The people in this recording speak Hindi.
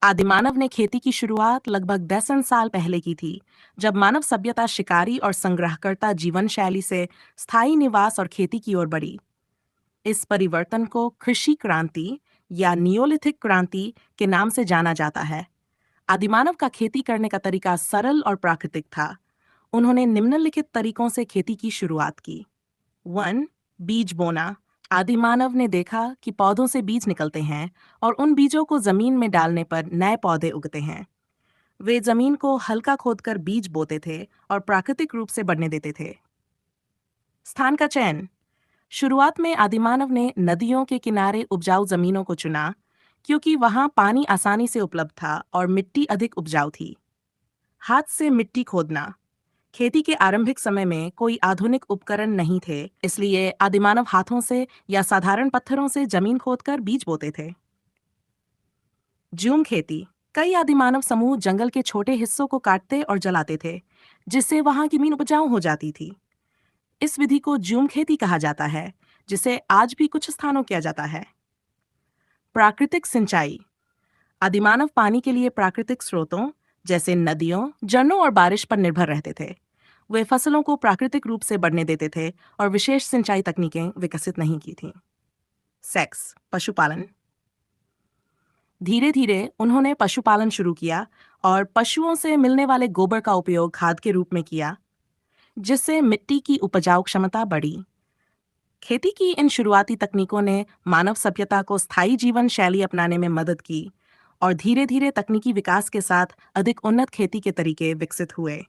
आदिमानव ने खेती की शुरुआत लगभग 10,000 साल पहले की थी, जब मानव सभ्यता शिकारी और संग्रहकर्ता जीवन शैली से स्थायी निवास और खेती की ओर बढ़ी। इस परिवर्तन को कृषि क्रांति या नियोलिथिक क्रांति के नाम से जाना जाता है। आदिमानव का खेती करने का तरीका सरल और प्राकृतिक था। उन्होंने निम्नलिखित तरीकों से खेती की शुरुआत की। 1. बीज बोना। आदिमानव ने देखा कि पौधों से बीज निकलते हैं और उन बीजों को जमीन में डालने पर नए पौधे उगते हैं। वे जमीन को हल्का खोदकर बीज बोते थे और प्राकृतिक रूप से बढ़ने देते थे। स्थान का चयन। शुरुआत में आदिमानव ने नदियों के किनारे उपजाऊ जमीनों को चुना, क्योंकि वहां पानी आसानी से उपलब्ध था और मिट्टी अधिक उपजाऊ थी। हाथ से मिट्टी खोदना। खेती के आरंभिक समय में कोई आधुनिक उपकरण नहीं थे, इसलिए आदिमानव हाथों से या साधारण पत्थरों से जमीन खोदकर बीज बोते थे। जूम खेती। कई आदिमानव समूह जंगल के छोटे हिस्सों को काटते और जलाते थे, जिससे वहां की जमीन उपजाऊ हो जाती थी। इस विधि को जूम खेती कहा जाता है, जिसे आज भी कुछ स्थानों किया जाता है। प्राकृतिक सिंचाई। आदिमानव पानी के लिए प्राकृतिक स्रोतों जैसे नदियों, झरनों और बारिश पर निर्भर रहते थे। वे फसलों को प्राकृतिक रूप से बढ़ने देते थे और विशेष सिंचाई तकनीकें विकसित नहीं की थीं। सेक्स, पशुपालन। धीरे धीरे उन्होंने पशुपालन शुरू किया और पशुओं से मिलने वाले गोबर का उपयोग खाद के रूप में किया, जिससे मिट्टी की उपजाऊ क्षमता बढ़ी। खेती की इन शुरुआती तकनीकों ने मानव सभ्यता को स्थायी जीवन शैली अपनाने में मदद की और धीरे धीरे तकनीकी विकास के साथ अधिक उन्नत खेती के तरीके विकसित हुए।